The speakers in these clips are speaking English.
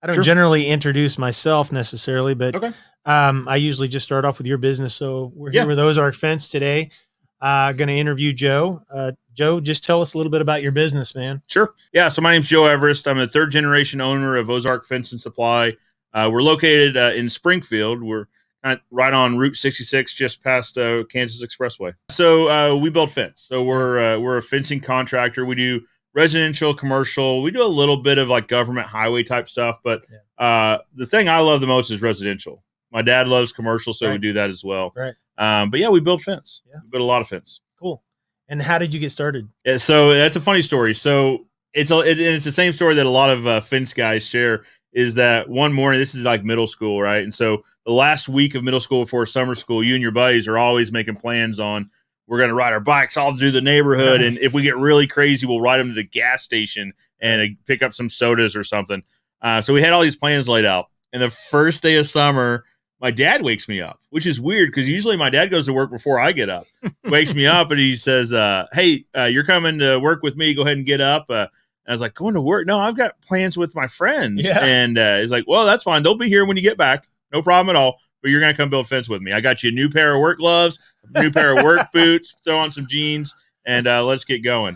I don't Sure. generally introduce myself necessarily, but Okay. I usually just start off with your business. So we're here Yeah. with Ozark Fence today. Going to interview Joe. Joe, just tell us a little bit about your business, man. Sure. Yeah. So my name's Joe Everest. I'm a third generation owner of Ozark Fence and Supply. We're located in Springfield. We're right on Route 66, just past Kansas Expressway. So we build fence. So we're a fencing contractor. We do residential, commercial. We do a little bit of like government highway type stuff, but the thing I love the most is residential. My dad loves commercial, so we do that as well. Right. But yeah, we build fence. Yeah. We build a lot of fence. Cool. And how did you get started? Yeah, so that's a funny story. So it's the same story that a lot of fence guys share. Is that one morning? This is like middle school, right? And so the last week of middle school before summer school, you and your buddies are always making plans on we're going to ride our bikes all through the neighborhood, and if we get really crazy, we'll ride them to the gas station and pick up some sodas or something. So we had all these plans laid out. And the first day of summer, my dad wakes me up, which is weird because usually my dad goes to work before I get up. Wakes me up and he says, hey, you're coming to work with me. Go ahead and get up. I was like, going to work? No, I've got plans with my friends. Yeah. And he's like, well, that's fine. They'll be here when you get back. No problem at all. But you're going to come build fence with me. I got you a new pair of work gloves, a new pair of work boots, throw on some jeans, and let's get going.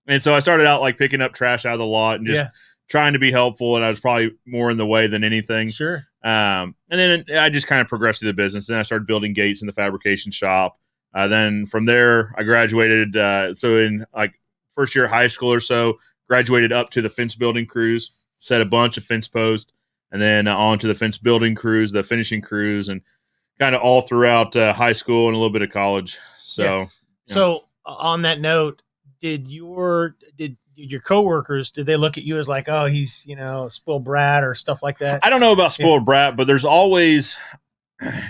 And so I started out like picking up trash out of the lot and just trying to be helpful. And I was probably more in the way than anything. Sure. And then I just kind of progressed through the business. Then I started building gates in the fabrication shop. Then from there, I graduated. So in like first year of high school or so, graduated up to the fence building crews, set a bunch of fence posts, and then on to the fence building crews, the finishing crews, and kind of all throughout high school and a little bit of college. So, So on that note, did your coworkers, did they look at you as like, oh, he's, a spoiled brat or stuff like that? I don't know about spoiled brat, but there's always,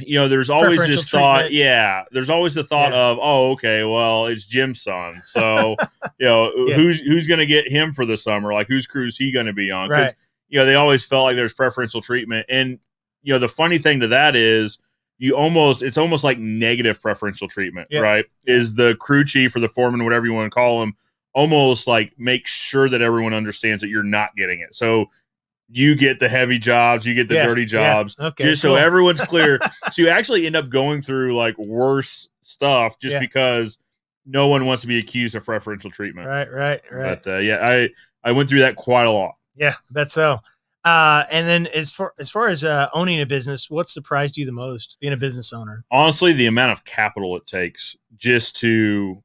there's always this thought. Yeah. There's always the thought of, oh, okay, well, it's Jim's son. So, who's going to get him for the summer? Like whose crew is he going to be on? Because, they always felt like there's preferential treatment. And, the funny thing to that is it's almost like negative preferential treatment, right? Is the crew chief or the foreman, whatever you want to call him, almost like make sure that everyone understands that you're not getting it. So you get the heavy jobs, you get the dirty jobs, just so everyone's clear. So you actually end up going through like worse stuff just because no one wants to be accused of preferential treatment. Right. But I went through that quite a lot. Yeah, that's so. And then as far as owning a business, what surprised you the most being a business owner? Honestly, the amount of capital it takes just to,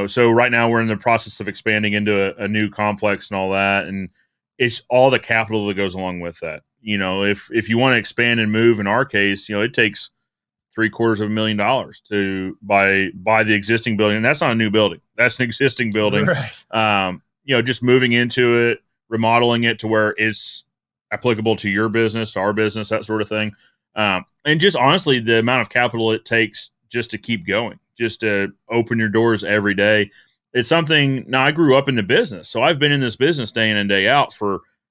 so right now we're in the process of expanding into a new complex and all that. And it's all the capital that goes along with that. If you want to expand and move, in our case, it takes $750,000 to buy the existing building. And that's not a new building. That's an existing building. Right. Just moving into it, remodeling it to where it's applicable to your business, to our business, that sort of thing. And just honestly, the amount of capital it takes just to keep going, just to open your doors every day. It's something. Now I grew up in the business, so I've been in this business day in and day out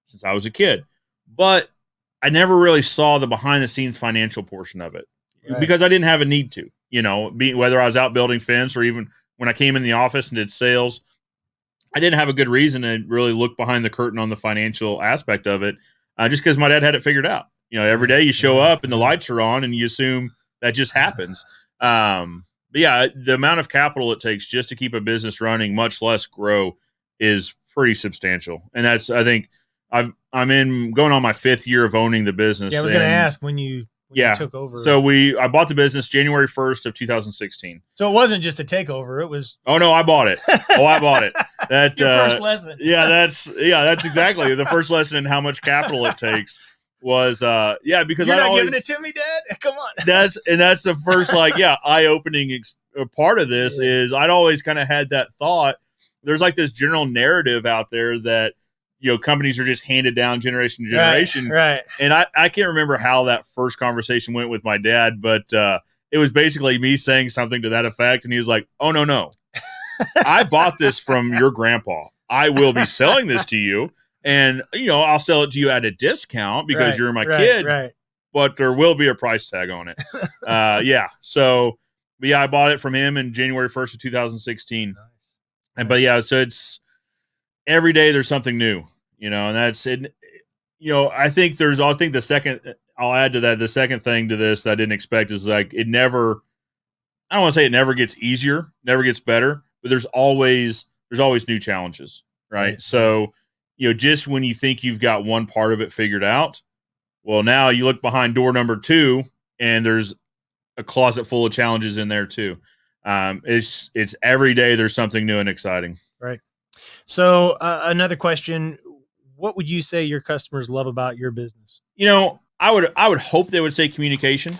since I was a kid, but I never really saw the behind the scenes financial portion of it because I didn't have a need to, whether I was out building fence or even when I came in the office and did sales, I didn't have a good reason to really look behind the curtain on the financial aspect of it. Just because my dad had it figured out. Every day you show up and the lights are on and you assume that just happens. But yeah, the amount of capital it takes just to keep a business running, much less grow, is pretty substantial. And that's, I think, I'm going on my 5th year of owning the business. Yeah, I was going to ask when you took over. So I bought the business January 1st of 2016. So it wasn't just a takeover. It was. Oh no, I bought it. I bought it. That your first lesson. That's exactly the first lesson in how much capital it takes. Was because you're I'd not always, giving it to me, Dad. Come on. That's the first eye-opening part of this is I'd always kind of had that thought. There's like this general narrative out there that companies are just handed down generation to generation, right? And I can't remember how that first conversation went with my dad, but it was basically me saying something to that effect, and he was like, "Oh no, I bought this from your grandpa. I will be selling this to you." And, I'll sell it to you at a discount because you're my kid, but there will be a price tag on it. So, I bought it from him in January 1st of 2016. Nice. So it's every day there's something new, and that's it. I think the second, I'll add to that, the second thing to this that I didn't expect is like, I don't want to say it never gets easier, never gets better, but there's always new challenges, right? So, just when you think you've got one part of it figured out, well, now you look behind door number 2 and there's a closet full of challenges in there too. It's every day there's something new and exciting. Right. So another question, what would you say your customers love about your business? I would hope they would say communication.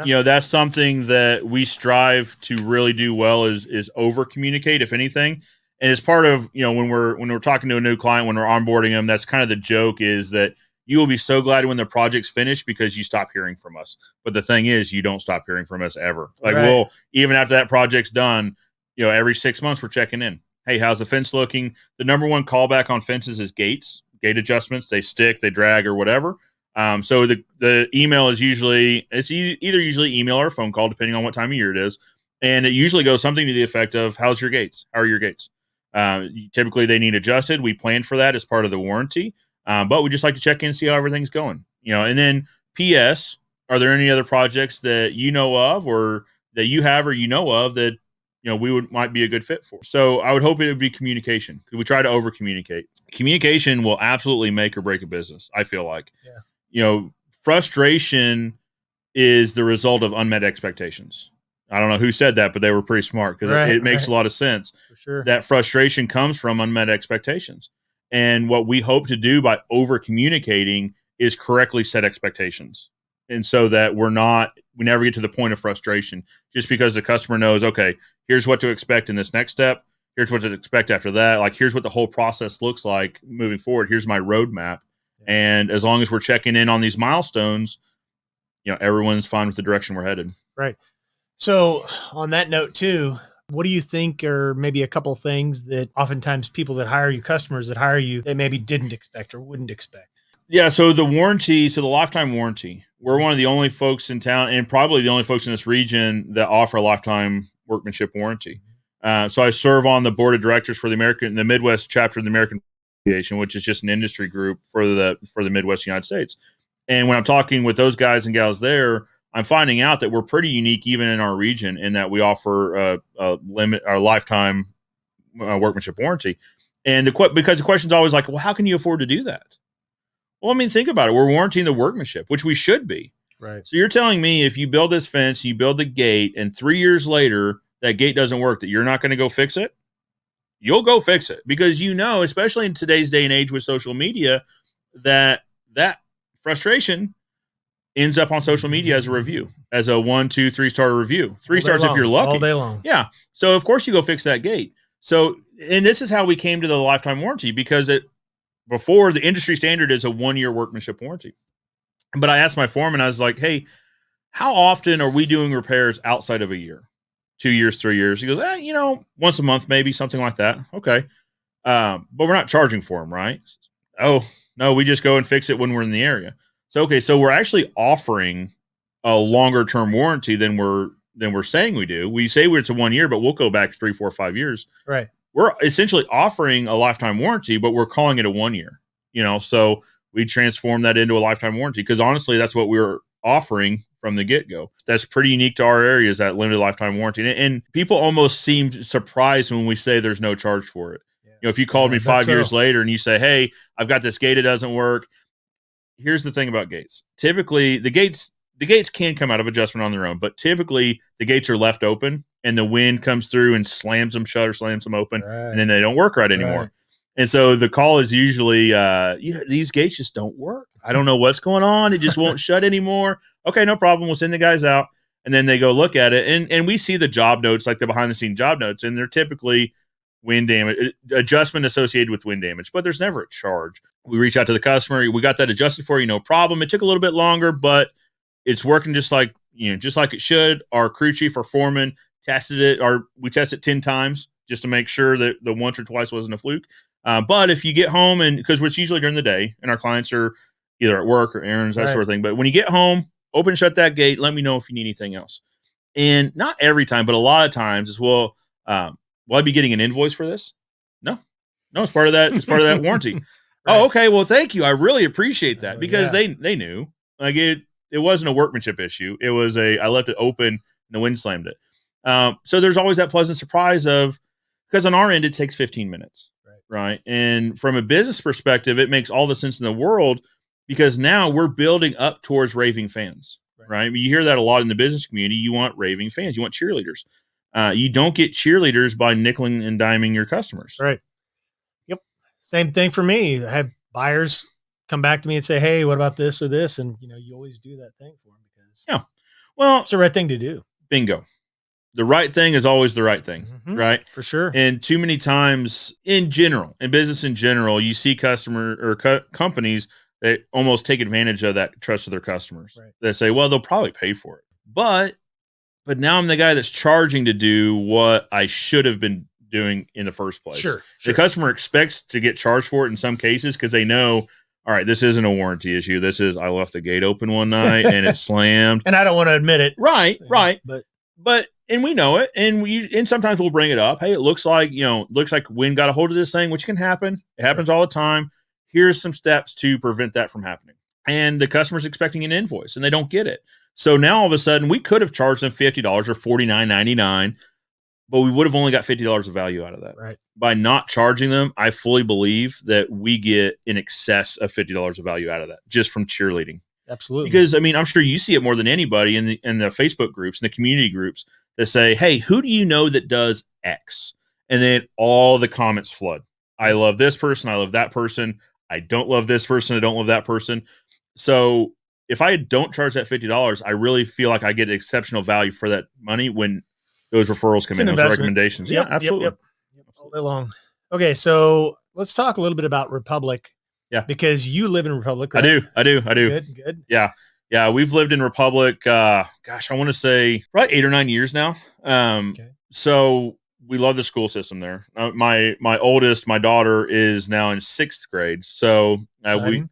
Yeah. That's something that we strive to really do well is over communicate, if anything. And it's part of, when we're talking to a new client, when we're onboarding them, that's kind of the joke, is that you will be so glad when the project's finished because you stop hearing from us. But the thing is, you don't stop hearing from us ever. Like, Right. Even after that project's done, every 6 months we're checking in. Hey, how's the fence looking? The number one callback on fences is gate adjustments. They stick, they drag, or whatever. So the email is usually usually email or phone call, depending on what time of year it is. And it usually goes something to the effect of, how's your gates? How are your gates? Typically they need adjusted. We plan for that as part of the warranty. But we just like to check in and see how everything's going, and then PS, are there any other projects that you know of or that you have, or of that, might be a good fit for? So I would hope it would be communication, because we try to over communicate. Communication will absolutely make or break a business, I feel like. Yeah. Frustration is the result of unmet expectations. I don't know who said that, but they were pretty smart, because it makes a lot of sense. For sure. That frustration comes from unmet expectations. And what we hope to do by over communicating is correctly set expectations. And so that we never get to the point of frustration, just because the customer knows, okay, here's what to expect in this next step. Here's what to expect after that. Like, here's what the whole process looks like moving forward. Here's my roadmap. And as long as we're checking in on these milestones, everyone's fine with the direction we're headed. Right. So on that note too, what do you think are maybe a couple things that oftentimes people that hire you, customers that hire you, they maybe didn't expect or wouldn't expect? Yeah. So the lifetime warranty, we're one of the only folks in town, and probably the only folks in this region, that offer a lifetime workmanship warranty. So I serve on the board of directors for the Midwest chapter of the American Association, which is just an industry group for the Midwest United States. And when I'm talking with those guys and gals there, I'm finding out that we're pretty unique even in our region, in that we offer a lifetime workmanship warranty. And because the question's always like, well, how can you afford to do that? Well, I mean, think about it. We're warranting the workmanship, which we should be. Right. So you're telling me if you build this fence, you build the gate, and 3 years later that gate doesn't work, that you're not going to go fix it? You'll go fix it, because especially in today's day and age with social media, that frustration ends up on social media as a review, as a 1, 2, 3 star review. 3 stars if you're lucky. All day long. Yeah. So of course you go fix that gate. So, and this is how we came to the lifetime warranty, because before, the industry standard is a 1-year workmanship warranty. But I asked my foreman, I was like, hey, how often are we doing repairs outside of a year? 2 years, 3 years? He goes, once a month, maybe, something like that. Okay. But we're not charging for them, right? Oh, no, we just go and fix it when we're in the area. So, okay, so we're actually offering a longer term warranty than we're saying we do. We say it's a 1 year, but we'll go back 3, 4, 5 years. Right. We're essentially offering a lifetime warranty, but we're calling it a 1 year. So we transform that into a lifetime warranty, because honestly, that's what we were offering from the get-go. That's pretty unique to our area, is that limited lifetime warranty. And people almost seem surprised when we say there's no charge for it. Yeah. If you called me 5 years later and you say, hey, I've got this gate, it doesn't work. Here's the thing about gates. Typically, the gates can come out of adjustment on their own, but typically the gates are left open and the wind comes through and slams them shut or slams them open, and then they don't work right anymore. Right. And so the call is usually, these gates just don't work. I don't know what's going on. It just won't shut anymore. Okay, no problem. We'll send the guys out. And then they go look at it. And we see the job notes, like the behind the scene job notes, and they're typically wind damage, adjustment associated with wind damage, but there's never a charge. We reach out to the customer. We got that adjusted for you, no problem. It took a little bit longer, but it's working just like it should. Our crew chief or foreman tested it, or we tested 10 times just to make sure that the once or twice wasn't a fluke. But if you get home, and because it's usually during the day and our clients are either at work or errands, that sort of thing. But when you get home, open and shut that gate. Let me know if you need anything else. And not every time, but a lot of times is, will I be getting an invoice for this? No, it's part of that. It's part of that warranty. Oh, Right. okay. Well, thank you. I really appreciate that Oh, because yeah. they knew like it wasn't a workmanship issue. It was I left it open and the wind slammed it. So there's always that pleasant surprise of because on our end it takes 15 minutes, Right. right? And from a business perspective, it makes all the sense in the world because now we're building up towards raving fans, Right. right? I mean, you hear that a lot in the business community. You want raving fans, you want cheerleaders. You don't get cheerleaders by nickeling and diming your customers. Right. Yep. Same thing for me. I have buyers come back to me and say, "Hey, what about this or this?" And you always do that thing for them because Yeah. Well, it's the right thing to do. bingo. The right thing is always the right thing, Mm-hmm. right? For sure. And too many times in general, in business in general, you see customer or companies that almost take advantage of that trust of their customers. Right. They say, well, they'll probably pay for it. But now I'm the guy that's charging to do what I should have been doing in the first place. Sure. The customer expects to get charged for it in some cases because they know, all right, this isn't a warranty issue. This is I left the gate open one night and it slammed. And I don't want to admit it. Right. But And we know it, and sometimes we'll bring it up. Hey, it looks like wind got a hold of this thing, which can happen. It happens all the time. Here's some steps to prevent that from happening. And the customer's expecting an invoice, and they don't get it. So now all of a sudden, we could have charged them $50 or $49.99, but we would have only got $50 of value out of that. Right. By not charging them, I fully believe that we get in excess of $50 of value out of that just from cheerleading. Absolutely. Because I mean, I'm sure you see it more than anybody in the Facebook groups and the community groups that say, "Hey, who do you know that does X?" And then all the comments flood. I love this person. I love that person. I don't love this person. I don't love that person. So if I don't charge that $50, I really feel like I get exceptional value for that money when those referrals come in, those recommendations. Yep, yeah, absolutely. Yep. All day long. Okay, so let's talk a little bit about Republic. Yeah. Because you live in Republic, right? I do. Good. Yeah. We've lived in Republic, I want to say probably 8 or 9 years now. So we love the school system there. My oldest, my daughter, is now in 6th grade. So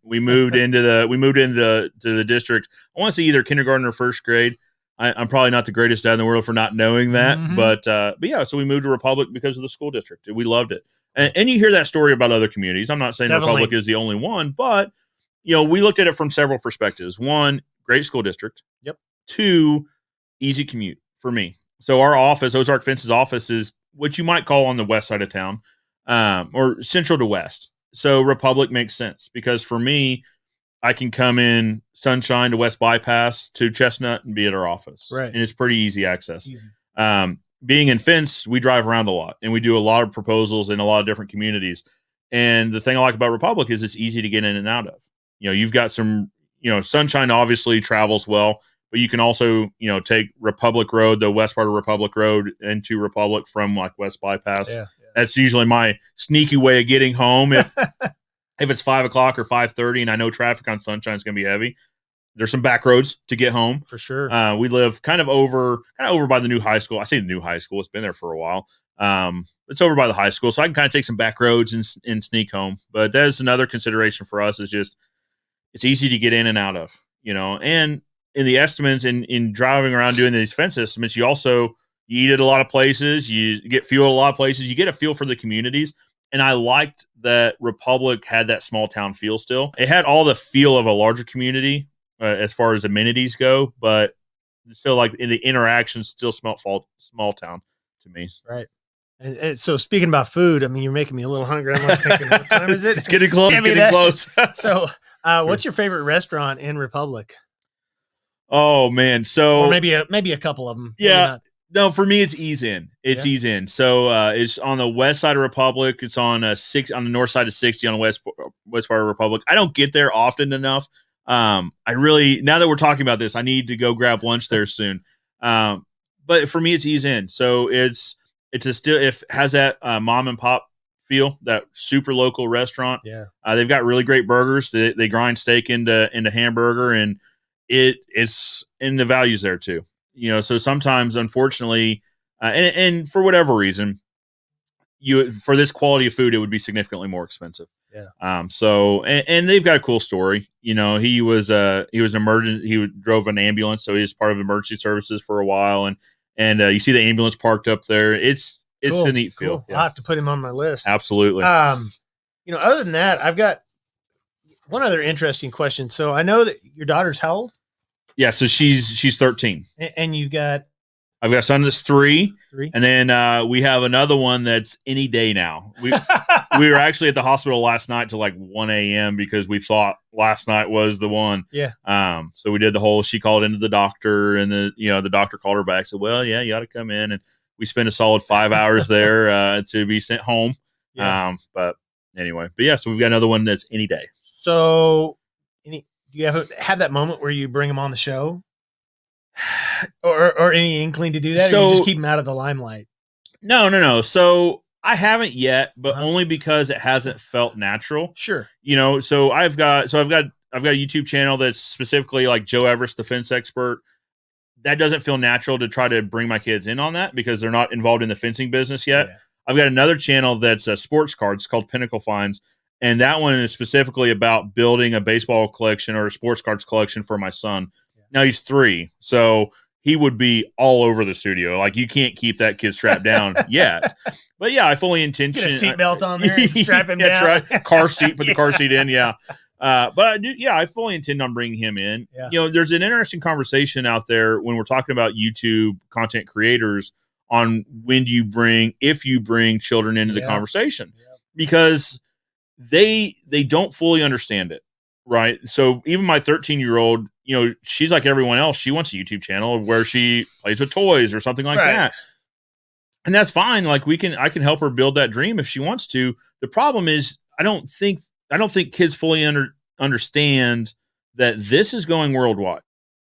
we moved into the district. I want to say either kindergarten or 1st grade. I'm probably not the greatest dad in the world for not knowing that, but yeah. So we moved to Republic because of the school district. We loved it, and you hear that story about other communities. I'm not saying Definitely. Republic is the only one, but we looked at it from several perspectives. One, great school district. Yep. 2, easy commute for me. So our office, Ozark Fence's office, is what you might call on the west side of town, or central to west. So Republic makes sense because for me, I can come in Sunshine to West Bypass to Chestnut and be at our office. Right. And it's pretty easy access. Easy. Being in Fence, we drive around a lot and we do a lot of proposals in a lot of different communities. And the thing I like about Republic is it's easy to get in and out of. You've got some, Sunshine obviously travels well, but you can also, take Republic Road, the west part of Republic Road, into Republic from like West Bypass. Yeah. That's usually my sneaky way of getting home. If it's 5 o'clock or 5:30 and I know traffic on Sunshine is going to be heavy, there's some back roads to get home. For sure. We live kind of over by the new high school. I say the new high school. It's been there for a while. It's over by the high school, so I can kind of take some back roads and sneak home. But that's another consideration for us is just it's easy to get in and out of, and in the estimates in driving around doing these fence estimates, you eat at a lot of places, you get fuel at a lot of places, you get a feel for the communities. And I liked that Republic had that small town feel still. It had all the feel of a larger community as far as amenities go, but still like in the interactions still smelled small town to me. Right. And so speaking about food, I mean, you're making me a little hungry. I'm like thinking, what time is it? It's getting close. It's getting close. So what's your favorite restaurant in Republic? Oh man. So or maybe a couple of them. Yeah. No, for me, it's Ease In. It's Ease In. So it's on the west side of Republic. It's on on the north side of 60 on the west part of Republic. I don't get there often enough. I really, now that we're talking about this, I need to go grab lunch there soon. But for me, it's Ease In. So it has that mom and pop feel, that super local restaurant. Yeah. They've got really great burgers. They grind steak into hamburger, and it's in the values there too. So sometimes, unfortunately, and for whatever reason, for this quality of food, it would be significantly more expensive. Yeah. So they've got a cool story. He was an emergent. He drove an ambulance, so he was part of emergency services for a while. And you see the ambulance parked up there. It's cool. A neat feel. Cool. Yeah. I'll have to put him on my list. Absolutely. Other than that, I've got One other interesting question. So I know that your daughter's how old? Yeah, so she's 13. And you got I've got a son that's 3, 3. and then we have another one that's any day now. We were actually at the hospital last night till like 1 a.m. because we thought last night was the one. Yeah. So we did the whole. She called into the doctor, and the doctor called her back. Said, "Well, yeah, you ought to come in." And we spent a solid 5 hours there to be sent home. Yeah. But anyway, yeah. So we've got another one that's any day. So, do you have that moment where you bring him on the show? Or any inkling to do that? So or you just keep him out of the limelight? No. So I haven't yet, but only because it hasn't felt natural. Sure. So I've got a YouTube channel that's specifically like Joe Everest, the fence expert. That doesn't feel natural to try to bring my kids in on that because they're not involved in the fencing business yet. Yeah. I've got another channel that's sports cards called Pinnacle Finds. And that one is specifically about building a baseball collection or a sports cards collection for my son. Yeah. Now he's 3. So he would be all over the studio. Like you can't keep that kid strapped down yet. But yeah, I fully intend get a seatbelt on there and strap him down. That's right. Car seat, put the car seat in. Yeah. But I do. Yeah, I fully intend on bringing him in. Yeah. There's an interesting conversation out there when we're talking about YouTube content creators on if you bring children into the conversation, because they don't fully understand it. Right. So even my 13-year-old, she's like everyone else. She wants a YouTube channel where she plays with toys or something like that. And that's fine. Like I can help her build that dream if she wants to. The problem is I don't think kids fully understand that this is going worldwide.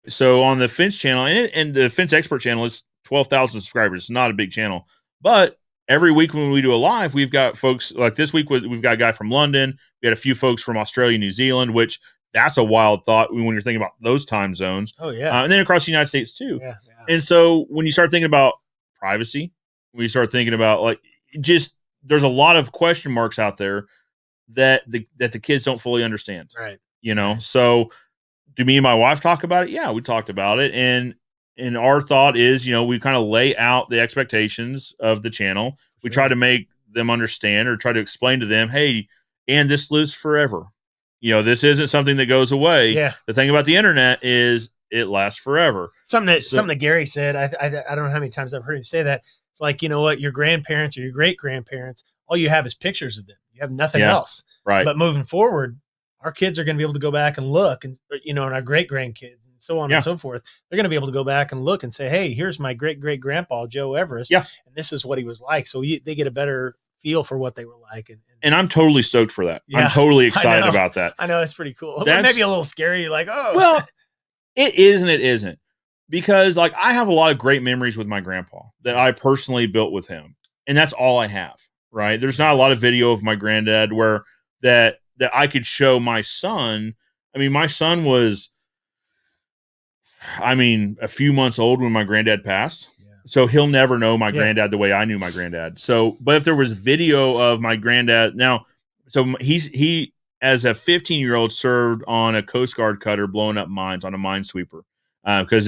So on the Fence channel and the Fence Expert channel is 12,000 subscribers. It's not a big channel, but every week when we do a live, we've got folks like this week. We've got a guy from London. We had a few folks from Australia, New Zealand, which that's a wild thought when you're thinking about those time zones. Oh yeah. And then across the United States too. Yeah. And so when you start thinking about privacy, when you start thinking about there's a lot of question marks out there that the kids don't fully understand. Right. So do me and my wife talk about it? Yeah, we talked about it. And our thought is, we kind of lay out the expectations of the channel. Sure. We try to make them understand or try to explain to them, hey, and this lives forever. This isn't something that goes away. Yeah. The thing about the internet is it lasts forever. Something that Gary said, I don't know how many times I've heard him say that. It's like, your grandparents or your great grandparents, all you have is pictures of them. You have nothing else. Right. But moving forward, our kids are going to be able to go back and look and, and our great grandkids and so on and so forth. They're going to be able to go back and look and say, hey, here's my great great grandpa, Joe Everest. Yeah. And this is what he was like. So they get a better feel for what they were like. And I'm totally stoked for that. Yeah, I'm totally excited about that. I know. That's pretty cool. Maybe a little scary. Like, oh, well, it is and it isn't, because I have a lot of great memories with my grandpa that I personally built with him. And that's all I have. Right. There's not a lot of video of my granddad where that I could show my son. I mean, my son was, a few months old when my granddad passed. Yeah. So he'll never know my granddad the way I knew my granddad. So, but if there was video of my granddad now, so he as a 15-year-old served on a Coast Guard cutter blowing up mines on a minesweeper because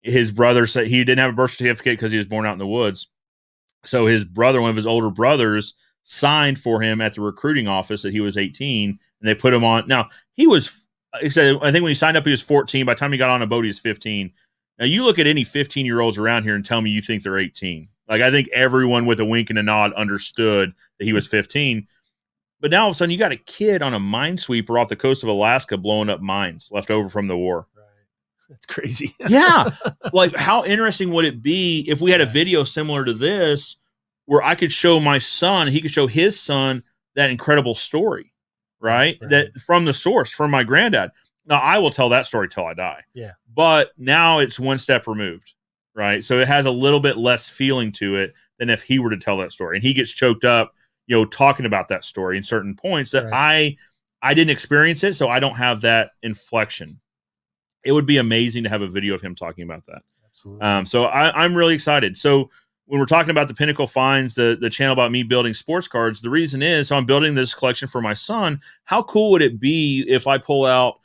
his brother said he didn't have a birth certificate because he was born out in the woods. So his brother, one of his older brothers, signed for him at the recruiting office that he was 18, and they put him on. Now, he said, I think when he signed up, he was 14. By the time he got on a boat, he was 15. Now, you look at any 15-year-olds around here and tell me you think they're 18. I think everyone with a wink and a nod understood that he was 15. But now all of a sudden, you got a kid on a minesweeper off the coast of Alaska blowing up mines left over from the war. Right. That's crazy. Yeah. How interesting would it be if we had a video similar to this where I could show my son, he could show his son that incredible story, right? That from the source, from my granddad. Now, I will tell that story till I die. Yeah. But now it's one step removed, right? So it has a little bit less feeling to it than if he were to tell that story. And he gets choked up, talking about that story in certain points that I didn't experience it, so I don't have that inflection. It would be amazing to have a video of him talking about that. Absolutely. So I'm really excited. So when we're talking about the Pinnacle Finds, the channel about me building sports cards, the reason is, so I'm building this collection for my son. How cool would it be if I pull out,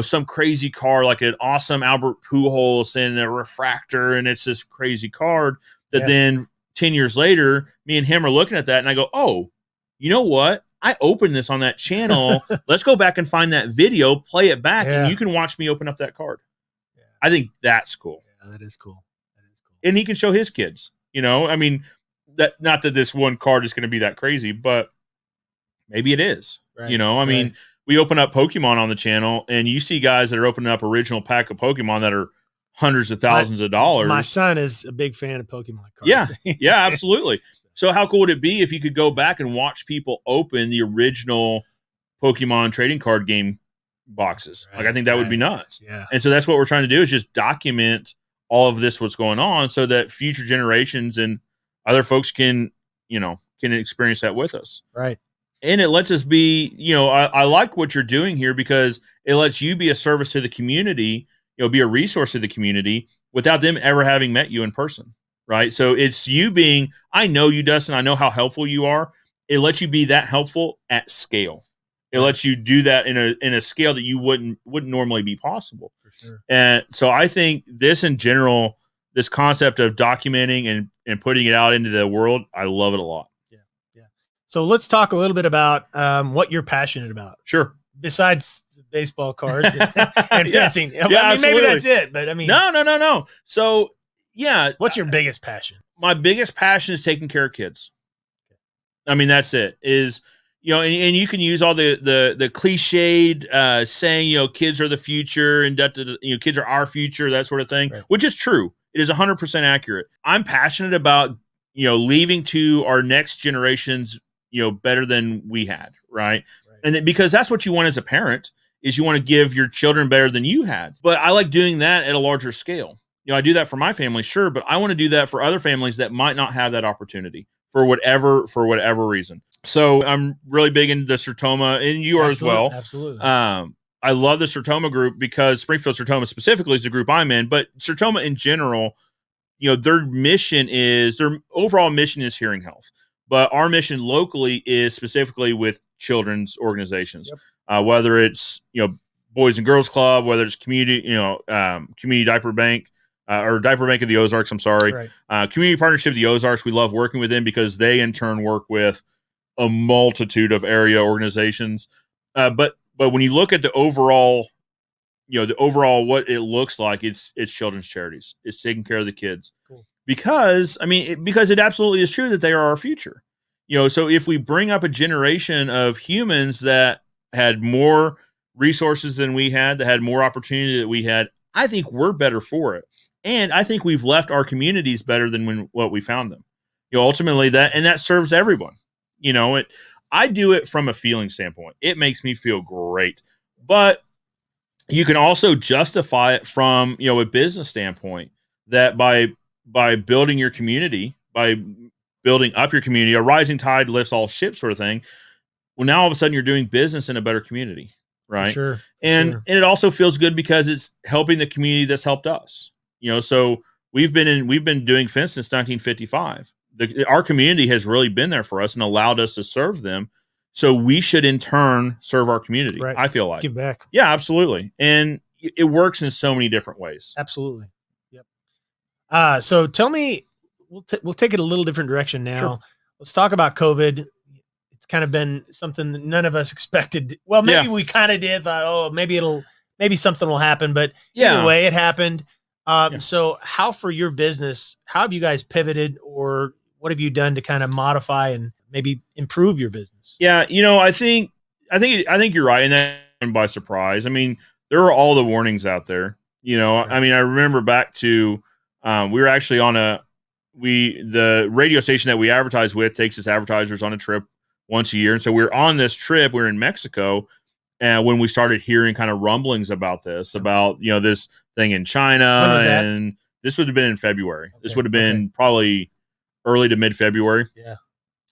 some crazy car, like an awesome Albert Pujols and a refractor, and it's this crazy card that then 10 years later, me and him are looking at that, and I go, oh, you know what? I opened this on that channel. Let's go back and find that video, play it back, and you can watch me open up that card. Yeah. I think that's cool. Yeah, that is cool. That is cool. And he can show his kids, I mean, that not that this one card is going to be that crazy, but maybe it is. Right. I mean, we open up Pokemon on the channel, and you see guys that are opening up original pack of Pokemon that are hundreds of thousands of dollars. My son is a big fan of Pokemon cards. Yeah, absolutely. So how cool would it be if you could go back and watch people open the original Pokemon trading card game boxes? Like, I think that would be nuts. Yeah. And so that's what we're trying to do, is just document all of this, what's going on, so that future generations and other folks can experience that with us. Right. And it lets us be, I like what you're doing here, because it lets you be a service to the community, be a resource to the community without them ever having met you in person. Right. So it's you being, I know you, Dustin, I know how helpful you are. It lets you be that helpful at scale. It lets you do that in a scale that you wouldn't normally be possible. For sure. And so I think this in general, this concept of documenting and putting it out into the world, I love it a lot. So let's talk a little bit about what you're passionate about. Sure. Besides the baseball cards and fencing. Yeah, I mean, maybe that's it, but I mean. No. So, yeah. What's your biggest passion? My biggest passion is taking care of kids. I mean, that's it. And you can use all the cliched saying, kids are the future, and kids are our future, that sort of thing, right, which is true. It is 100% accurate. I'm passionate about, leaving to our next generations, better than we had. Right. And because that's what you want as a parent, is you want to give your children better than you had. But I like doing that at a larger scale. I do that for my family, sure, but I want to do that for other families that might not have that opportunity for whatever reason. So I'm really big into the Sertoma, and you are as well. Absolutely. I love the Sertoma group, because Springfield Sertoma specifically is the group I'm in, but Sertoma in general, their overall mission is hearing health. But our mission locally is specifically with children's organizations, whether it's, Boys and Girls Club, whether it's community, community diaper bank, or Diaper Bank of the Ozarks. I'm sorry. Right. Community Partnership of the Ozarks. We love working with them, because they in turn work with a multitude of area organizations. But when you look at the overall what it looks like, it's children's charities. It's taking care of the kids. Cool. Because it absolutely is true that they are our future. So if we bring up a generation of humans that had more resources than we had, that had more opportunity that we had, I think we're better for it. And I think we've left our communities better than what we found them. Ultimately that serves everyone. I do it from a feeling standpoint. It makes me feel great. But you can also justify it from, a business standpoint, that by building your community, by building up your community, a rising tide lifts all ships sort of thing. Well, now all of a sudden you're doing business in a better community. Right. Sure. And it also feels good because it's helping the community that's helped us. So we've been doing fence since 1955. Our community has really been there for us and allowed us to serve them. So we should in turn serve our community. Right. I feel like give back. Yeah, absolutely. And it works in so many different ways. Absolutely. Yep. So tell me, we'll take it a little different direction now. Sure. Let's talk about COVID. It's kind of been something that none of us expected. Well, maybe we kind of did, thought, maybe something will happen, but either way it happened. So how for your business, how have you guys pivoted, or what have you done to kind of modify and maybe improve your business? Yeah. I think you're right. And that by surprise. I mean, there are all the warnings out there, right. I mean, I remember back to, we were actually on the radio station that we advertise with takes its advertisers on a trip once a year. And so we're on this trip, we're in Mexico. And when we started hearing kind of rumblings about this, about, this thing in China, and this would have been in February. Okay. This would have been probably early to mid-February. Yeah.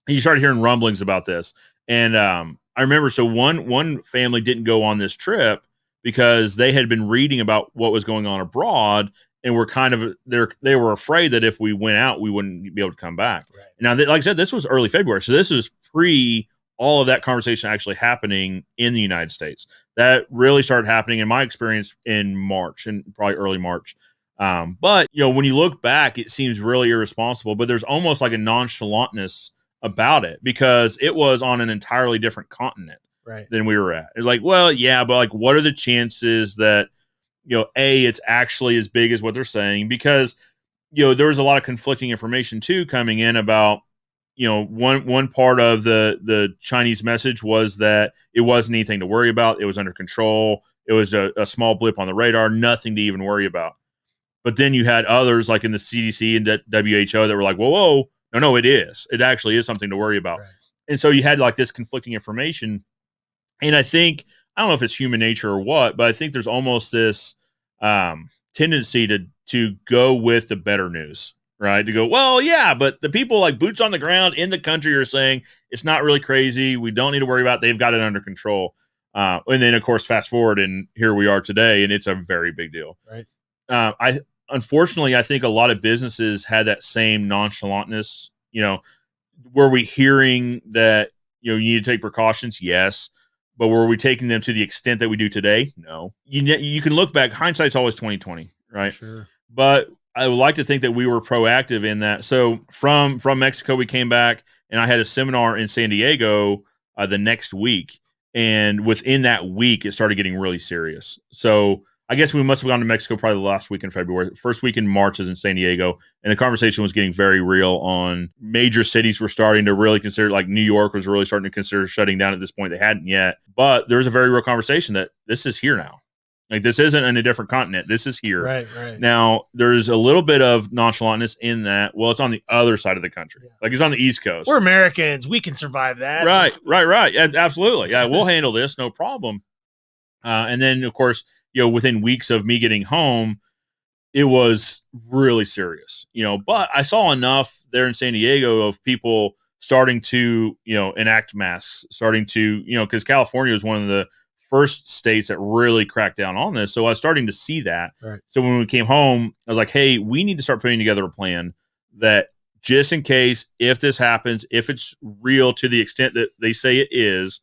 And you started hearing rumblings about this. And I remember, so one family didn't go on this trip because they had been reading about what was going on abroad, and were kind of, they were afraid that if we went out, we wouldn't be able to come back. Right. Now, like I said, this was early February. So this was pre all of that conversation actually happening in the United States. That really started happening, in my experience, in March, and probably early March. But when you look back, it seems really irresponsible, but there's almost like a nonchalantness about it because it was on an entirely different continent than we were at. It's like, well, yeah, but like, what are the chances that, it's actually as big as what they're saying? Because, there was a lot of conflicting information too coming in about, one part of the Chinese message was that it wasn't anything to worry about. It was under control. It was a small blip on the radar, nothing to even worry about. But then you had others like in the CDC and WHO that were like, whoa, no, it is. It actually is something to worry about. Right. And so you had like this conflicting information. And I don't know if it's human nature or what, but I think there's almost this tendency to go with the better news, right? To go, well, yeah, but the people like boots on the ground in the country are saying it's not really crazy. We don't need to worry about it. They've got it under control. And then, of course, fast forward and here we are today, and it's a very big deal. Right. Unfortunately, I think a lot of businesses had that same nonchalantness. Were we hearing that, you need to take precautions? Yes. But were we taking them to the extent that we do today? No. You can look back. Hindsight's always 20/20, right? Sure. But I would like to think that we were proactive in that. So from Mexico, we came back, and I had a seminar in San Diego the next week. And within that week, it started getting really serious. So I guess we must have gone to Mexico probably the last week in February. First week in March is in San Diego. And the conversation was getting very real on major cities were starting to really consider, like New York was really starting to consider shutting down at this point. They hadn't yet. But there was a very real conversation that this is here now. Like, this isn't in a different continent. This is here. Right. Now, there's a little bit of nonchalantness in that. Well, it's on the other side of the country. Yeah. Like, it's on the East Coast. We're Americans. We can survive that. Right. Yeah, absolutely. Yeah, we'll handle this. No problem. And then, of course, within weeks of me getting home, it was really serious, but I saw enough there in San Diego of people starting to, enact masks, starting to, because California was one of the first states that really cracked down on this. So I was starting to see that. Right. So when we came home, I was like, hey, we need to start putting together a plan that just in case, if this happens, if it's real to the extent that they say it is,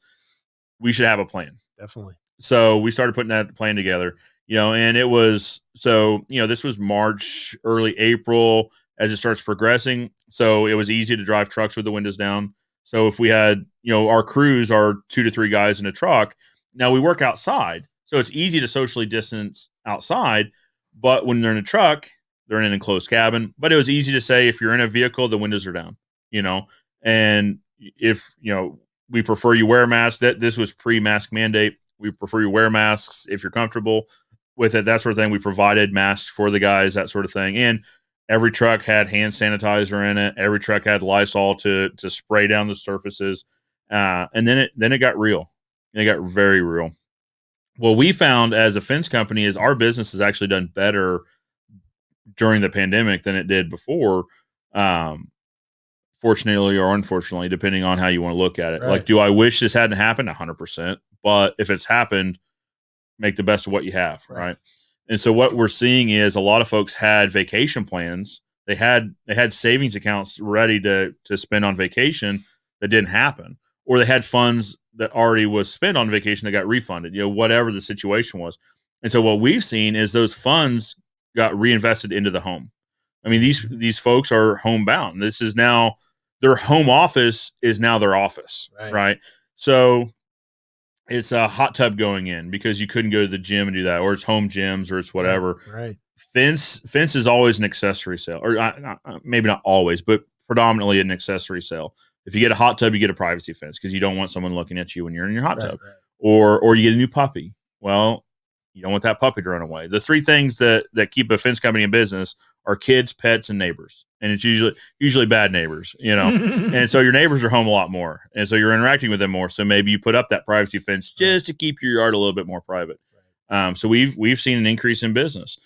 we should have a plan. Definitely. So we started putting that plan together, and it was, this was March, early April as it starts progressing. So it was easy to drive trucks with the windows down. So if we had, our crews are 2 to 3 guys in a truck. Now we work outside, so it's easy to socially distance outside, but when they're in a truck, they're in an enclosed cabin. But it was easy to say, if you're in a vehicle, the windows are down, and if, we prefer you wear a mask. That this was pre-mask mandate. We prefer you wear masks if you're comfortable with it, that sort of thing. We provided masks for the guys, that sort of thing. And every truck had hand sanitizer in it. Every truck had Lysol to spray down the surfaces. And then it got real. It got very real. What we found as a fence company is our business has actually done better during the pandemic than it did before. Fortunately or unfortunately, depending on how you want to look at it. Right. Like, do I wish this hadn't happened? 100%. But if it's happened, make the best of what you have, right? And so what we're seeing is a lot of folks had vacation plans. They had savings accounts ready to spend on vacation that didn't happen, or they had funds that already was spent on vacation that got refunded, whatever the situation was. And so what we've seen is those funds got reinvested into the home. I mean, these folks are homebound. This is now their home office is now their office, right? So it's a hot tub going in because you couldn't go to the gym and do that, or it's home gyms, or it's whatever. Right. Fence is always an accessory sale, or maybe not always, but predominantly an accessory sale. If you get a hot tub, you get a privacy fence because you don't want someone looking at you when you're in your hot tub, or you get a new puppy. Well, you don't want that puppy to run away. The 3 things that keep a fence company in business are kids, pets, and neighbors. And it's usually bad neighbors, and so your neighbors are home a lot more. And so you're interacting with them more. So maybe you put up that privacy fence just to keep your yard a little bit more private. So we've seen an increase in business.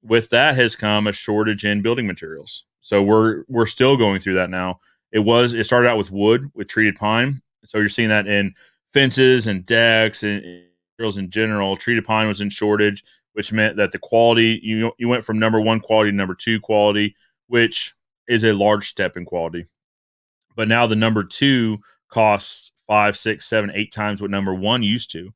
With that has come a shortage in building materials. So we're still going through that now. It started out with wood, with treated pine. So you're seeing that in fences and decks and materials in general. Treated pine was in shortage, which meant that the quality, you went from number 1 quality to number 2 quality, which is a large step in quality. But now the number 2 costs 5, 6, 7, 8 times what number 1 used to.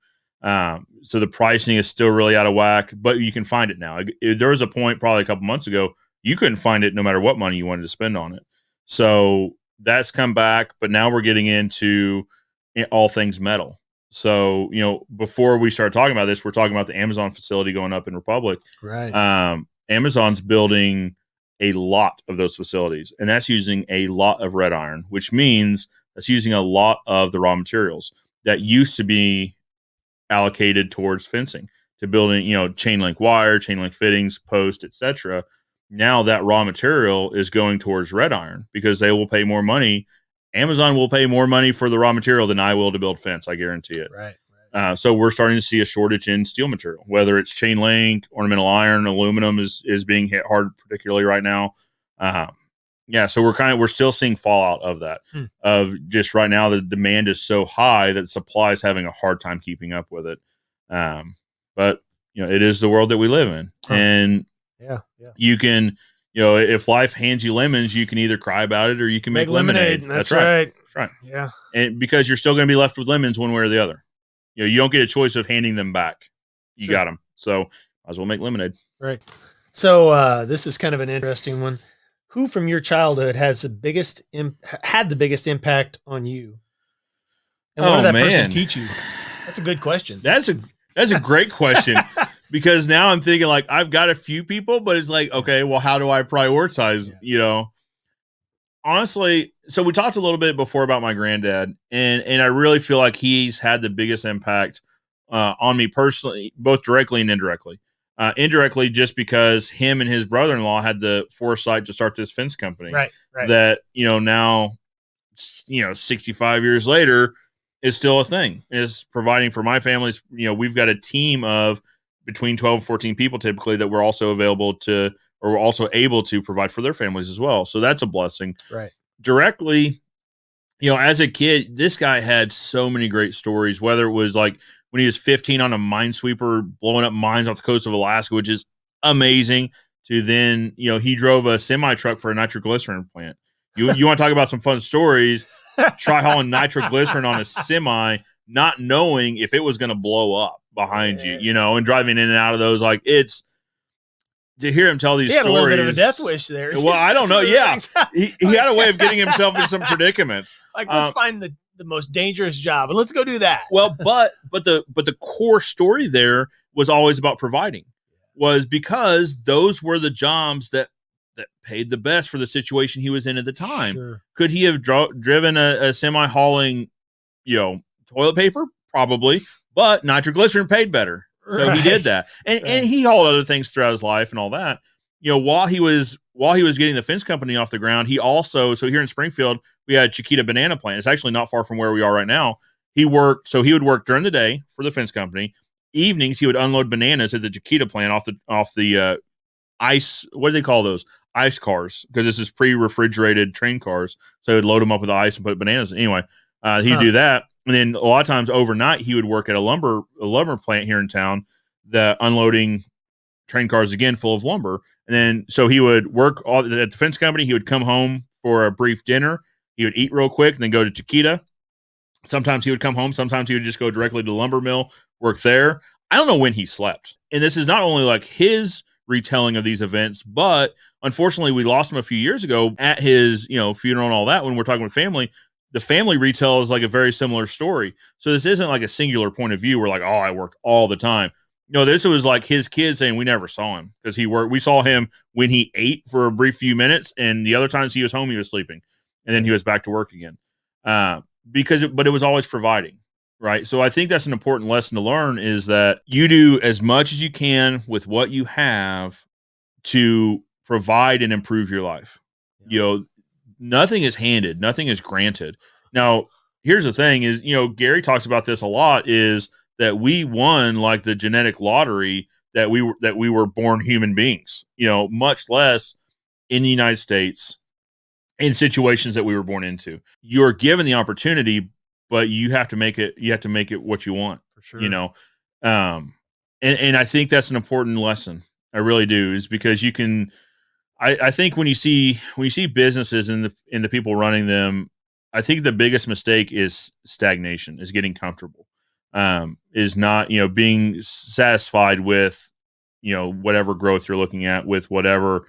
So the pricing is still really out of whack, but you can find it now. There was a point probably a couple months ago, you couldn't find it no matter what money you wanted to spend on it. So that's come back, but now we're getting into all things metal. So, before we start talking about this, we're talking about the Amazon facility going up in Republic. Right. Amazon's building a lot of those facilities, and that's using a lot of red iron, which means that's using a lot of the raw materials that used to be allocated towards fencing, to building, chain link wire, chain link fittings, post, etc. Now that raw material is going towards red iron because they will pay more money. Amazon will pay more money for the raw material than I will to build fence. I guarantee it. Right. So we're starting to see a shortage in steel material, whether it's chain link, ornamental iron, aluminum is being hit hard, particularly right now. So we're still seeing fallout of that. Of just right now, the demand is so high that supply is having a hard time keeping up with it. But it is the world that we live in, and you can, if life hands you lemons, you can either cry about it or you can make lemonade. That's right. That's right. Yeah. And because you're still going to be left with lemons one way or the other. You don't get a choice of handing them back. You got them. So might as well make lemonade. Right. So this is kind of an interesting one. Who from your childhood had the biggest impact on you? And what did that person teach you? That's a good question. That's a great question. Because now I'm thinking, like, I've got a few people, but it's like, okay, well, how do I prioritize, Honestly, so we talked a little bit before about my granddad, and I really feel like he's had the biggest impact on me personally, both directly and indirectly. Indirectly, just because him and his brother-in-law had the foresight to start this fence company. Right. That, now, 65 years later is still a thing, is providing for my families. We've got a team of between 12 and 14 people typically that we're also able to provide for their families as well. So that's a blessing. Right. Directly, as a kid, this guy had so many great stories, whether it was like when he was 15 on a minesweeper blowing up mines off the coast of Alaska, which is amazing, to then, he drove a semi truck for a nitroglycerin plant. You want to talk about some fun stories? Try hauling nitroglycerin on a semi, not knowing if it was going to blow up behind you, and driving in and out of those. Like, it's to hear him tell these stories. He had a little bit of a death wish there. Well, I don't know. Yeah. He had a way of getting himself in some predicaments. Like, let's find the most dangerous job and let's go do that. Well, but the core story there was always about providing, was because those were the jobs that paid the best for the situation he was in at the time. Sure. Could he have driven a semi hauling, toilet paper? Probably, but nitroglycerin paid better. So he did that. And he hauled other things throughout his life and all that. While he was getting the fence company off the ground, he also, so here in Springfield, we had Chiquita banana plant. It's actually not far from where we are right now. He would work during the day for the fence company. Evenings, he would unload bananas at the Chiquita plant off the ice. What do they call those? Ice cars, because this is pre-refrigerated train cars. So he would load them up with ice and put bananas. Anyway, he'd do that. And then a lot of times overnight, he would work at a lumber plant here in town, unloading train cars again full of lumber. And then so he would work at the fence company. He would come home for a brief dinner. He would eat real quick and then go to Chiquita. Sometimes he would come home. Sometimes he would just go directly to the lumber mill, work there. I don't know when he slept. And this is not only like his retelling of these events, but unfortunately we lost him a few years ago at his, funeral and all that. When we're talking with family, the family retell is like a very similar story. So this isn't like a singular point of view. We're like, oh, I worked all the time. No, this was like his kids saying we never saw him because he worked. We saw him when he ate for a brief few minutes, and the other times he was home, he was sleeping, and then he was back to work again. But it was always providing, right? So I think that's an important lesson to learn, is that you do as much as you can with what you have to provide and improve your life. Yeah. Nothing is handed, nothing is granted. Now, here's the thing is, Gary talks about this a lot, is that we won like the genetic lottery, that we were born human beings, much less in the United States in situations that we were born into. You're given the opportunity, but you have to make it what you want, for sure. And I think that's an important lesson. I really do, is because you can, I think when you see businesses and the people running them, I think the biggest mistake is stagnation, is getting comfortable, is not, being satisfied with, whatever growth you're looking at, with whatever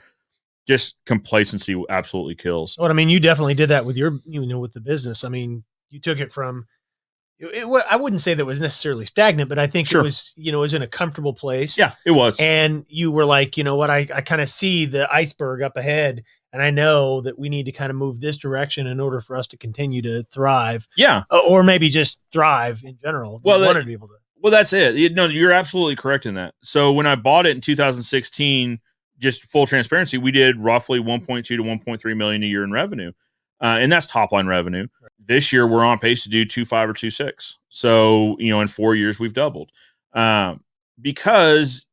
just complacency absolutely kills. Well, I mean, you definitely did that with your, with the business. I mean, you took it from, I wouldn't say that was necessarily stagnant, but I think it was, it was in a comfortable place. Yeah, it was. And you were like, you know what, I kind of see the iceberg up ahead, and I know that we need to kind of move this direction in order for us to continue to thrive. Yeah. Or maybe just thrive in general. Well, wanted to be able to. Well, that's it. No, you're absolutely correct in that. So when I bought it in 2016, just full transparency, we did roughly 1.2 to 1.3 million a year in revenue. And that's top line revenue. Right. This year we're on pace to do 2.5 or 2.6. So, in 4 years we've doubled. Because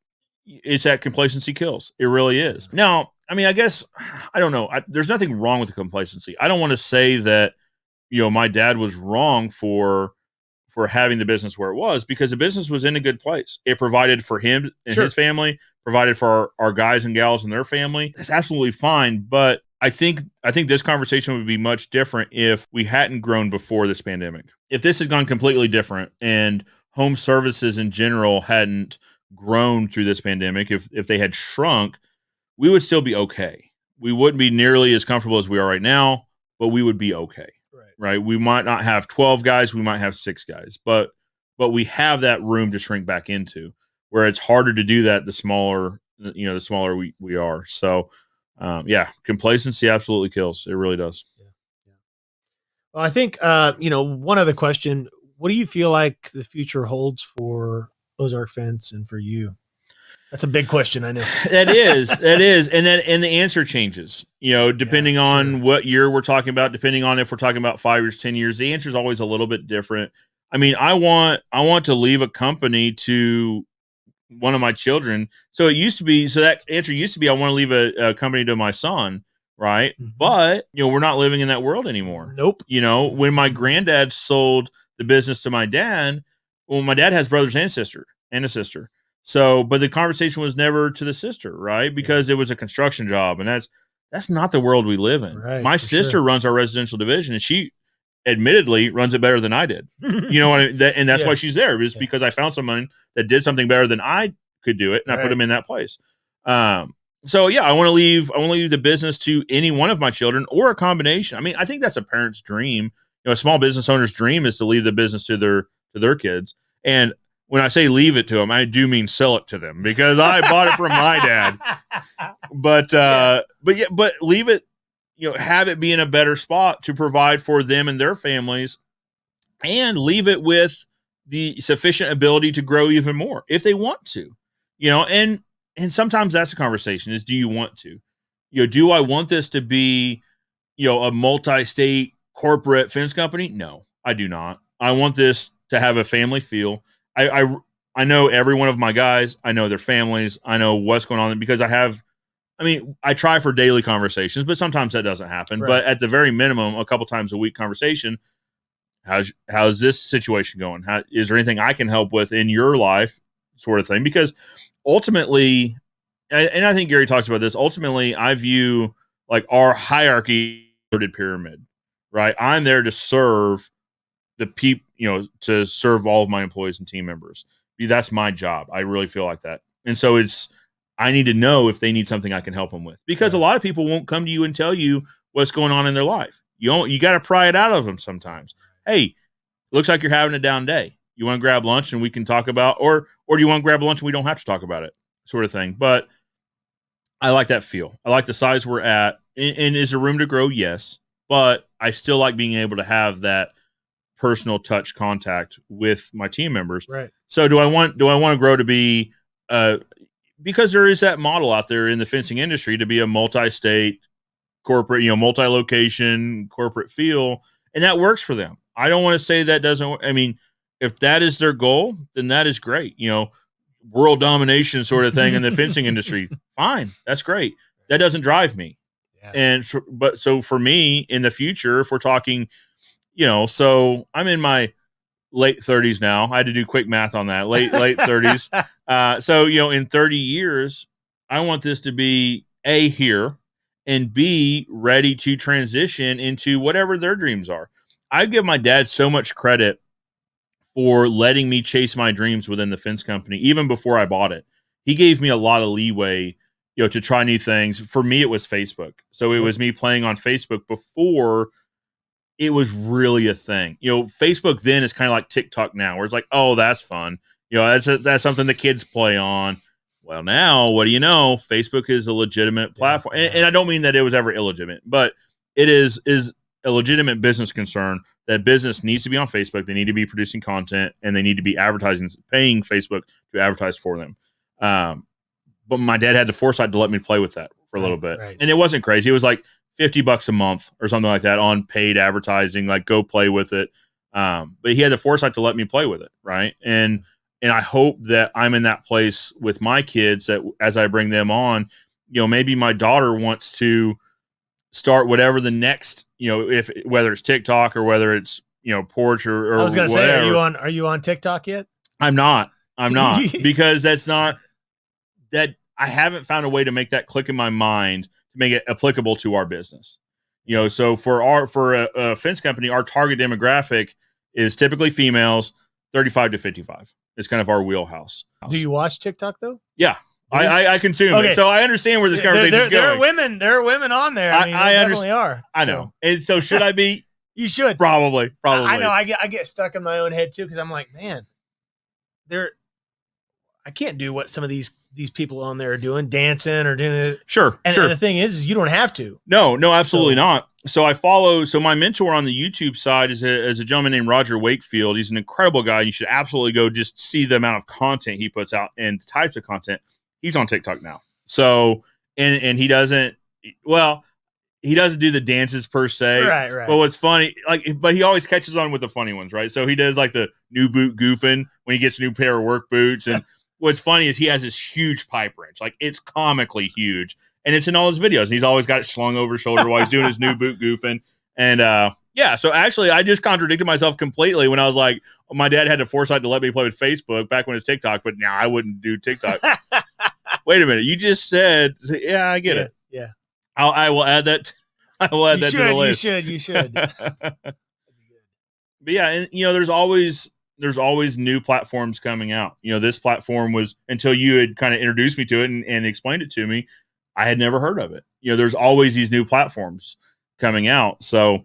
it's that complacency kills. It really is. Now, I mean, I guess, I don't know. There's nothing wrong with the complacency. I don't want to say that, my dad was wrong for having the business where it was, because the business was in a good place. It provided for him and his family, provided for our guys and gals and their family. That's absolutely fine. But I think this conversation would be much different if we hadn't grown before this pandemic. If this had gone completely different and home services in general hadn't grown through this pandemic, if they had shrunk, we would still be okay. We wouldn't be nearly as comfortable as we are right now, but we would be okay. Right. We might not have 12 guys. We might have 6 guys, but we have that room to shrink back into, where it's harder to do that the smaller we are. So, complacency absolutely kills. It really does. Yeah. Well, I think, one other question, what do you feel like the future holds for Ozark Fence and for you? That's a big question, I know. It is. And the answer changes, depending on what year we're talking about, depending on if we're talking about 5 years, 10 years, the answer is always a little bit different. I mean, I want to leave a company to one of my children. So that answer used to be, I want to leave a company to my son. Right. Mm-hmm. But, we're not living in that world anymore. Nope. When my granddad sold the business to my dad, well, my dad has brothers and a sister. So, but the conversation was never to the sister, right? Because it was a construction job, and that's not the world we live in. Right, my sister runs our residential division, and she admittedly runs it better than I did. You know what I mean? And that's why she's there, is because I found someone that did something better than I could do it, and I put him in that place. So I want to leave the business to any one of my children, or a combination. I mean, I think that's a parent's dream. A small business owner's dream is to leave the business to their kids. And when I say leave it to them, I do mean sell it to them, because I bought it from my dad. But leave it, have it be in a better spot to provide for them and their families, and leave it with the sufficient ability to grow even more if they want to, and sometimes that's a conversation, is, do you want to, do I want this to be, a multi-state corporate fence company? No, I do not. I want this to have a family feel. I know every one of my guys. I know their families. I know what's going on, because I try for daily conversations, but sometimes that doesn't happen. Right. But at the very minimum, a couple times a week conversation. How's this situation going? Is there anything I can help with in your life, sort of thing? Because ultimately, and I think Gary talks about this, ultimately I view like our hierarchy pyramid, right? I'm there to serve the people, to serve all of my employees and team members. That's my job. I really feel like that. And so I need to know if they need something I can help them with, because a lot of people won't come to you and tell you what's going on in their life. You got to pry it out of them sometimes. Hey, looks like you're having a down day. You want to grab lunch and we can talk about, or do you want to grab lunch and we don't have to talk about it, sort of thing. But I like that feel. I like the size we're at. And is there room to grow? Yes. But I still like being able to have that personal touch contact with my team members. Right. So do I want to grow to be, because there is that model out there in the fencing industry to be a multi-state corporate, multi-location corporate feel, and that works for them. I don't want to say that doesn't. I mean, if that is their goal, then that is great. World domination sort of thing in the fencing industry. Fine. That's great. That doesn't drive me. Yeah. And so for me in the future, if we're talking, so I'm in my late 30s now. I had to do quick math on that. Late 30s. So, in 30 years, I want this to be A, here, and B, ready to transition into whatever their dreams are. I give my dad so much credit for letting me chase my dreams within the fence company, even before I bought it. He gave me a lot of leeway to try new things. For me, it was Facebook. So it was me playing on Facebook before it was really a thing. Facebook then is kind of like TikTok now, where it's like, oh, that's fun. That's something the kids play on. Well, now, what do you know? Facebook is a legitimate platform. Yeah. And I don't mean that it was ever illegitimate, but it is a legitimate business concern that business needs to be on Facebook. They need to be producing content, and they need to be paying Facebook to advertise for them. But my dad had the foresight to let me play with that for a little bit. Right. And it wasn't crazy. It was like $50 a month or something like that on paid advertising, like go play with it. But he had the foresight to let me play with it. Right. And I hope that I'm in that place with my kids, that as I bring them on, maybe my daughter wants to start whatever the next, whether it's TikTok or whether it's, Porch or I was going to whatever. say, are you on TikTok yet? I'm not because that's not that I haven't found a way to make that click in my mind to make it applicable to our business. So for a fence company, our target demographic is typically females, 35 to 55. It's kind of our wheelhouse. Do you watch TikTok though? Yeah. I consume it. So I understand where this conversation is going. There are women on there. I mean, there definitely are. I know. And so should I be? You should. Probably. I know. I get stuck in my own head too, because I'm like, man, I can't do what some of these people on there are doing, dancing or doing it. Sure. And the thing is you don't have to. No, absolutely not. So my mentor on the YouTube side is a gentleman named Roger Wakefield. He's an incredible guy. You should absolutely go just see the amount of content he puts out and the types of content. He's on TikTok now. So, and he doesn't do the dances per se. Right. But what's funny, but he always catches on with the funny ones, right? So he does like the new boot goofing when he gets a new pair of work boots. And what's funny is he has this huge pipe wrench. Like, it's comically huge. And it's in all his videos. He's always got it slung over his shoulder while he's doing his new boot goofing. And so actually I just contradicted myself completely when I was like, my dad had the foresight to let me play with Facebook back when it's TikTok, but now I wouldn't do TikTok. Wait a minute. You just said, yeah, I get it. Yeah. I will add that. I will add that to the list. You should. But yeah, and there's always new platforms coming out. This platform was, until you had kind of introduced me to it and explained it to me, I had never heard of it. There's always these new platforms coming out. So,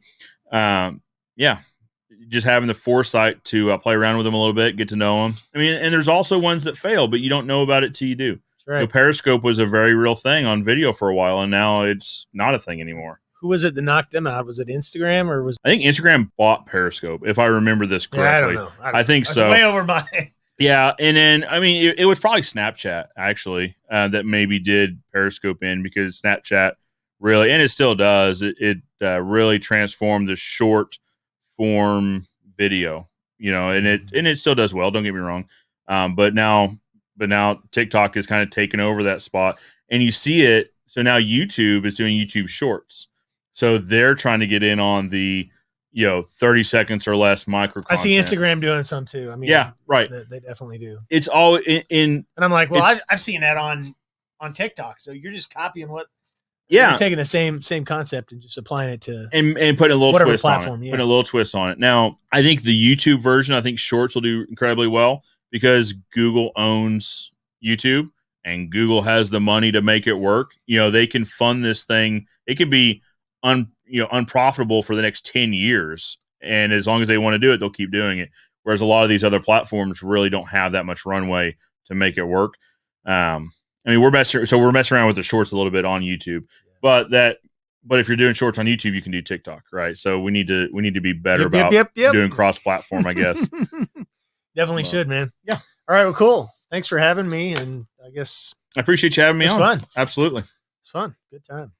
just having the foresight to play around with them a little bit, get to know them. I mean, and there's also ones that fail, but you don't know about it till you do. Right. Periscope was a very real thing on video for a while, and now it's not a thing anymore. Who was it that knocked them out? Was it Instagram or was? I think Instagram bought Periscope, if I remember this correctly. Yeah, I don't know. I think so. Way over my. Yeah, and then I mean, it was probably Snapchat actually that maybe did Periscope in, because Snapchat really, and it still does, it really transformed the short form video, and it still does well. Don't get me wrong, but now TikTok is kind of taken over that spot, and you see it. So now YouTube is doing YouTube Shorts, so they're trying to get in on the 30 seconds or less micro content. I see Instagram doing some too. I mean, yeah, right. They definitely do. It's all in and I'm like, well, I've seen that on TikTok. So you're just copying you're taking the same concept and just applying it to and putting a little twist platform, on it. Putting a little twist on it. Now, I think the YouTube version, I think Shorts will do incredibly well because Google owns YouTube and Google has the money to make it work. They can fund this thing. It could be unprofitable for the next 10 years. And as long as they want to do it, they'll keep doing it. Whereas a lot of these other platforms really don't have that much runway to make it work. I mean, we're messing around with the Shorts a little bit on YouTube, but if you're doing Shorts on YouTube, you can do TikTok, right? So we need to be better about doing cross-platform, I guess. Definitely should, man. Yeah. All right. Well, cool. Thanks for having me. And I guess I appreciate you having me on. Fun. Absolutely. It's fun. Good time.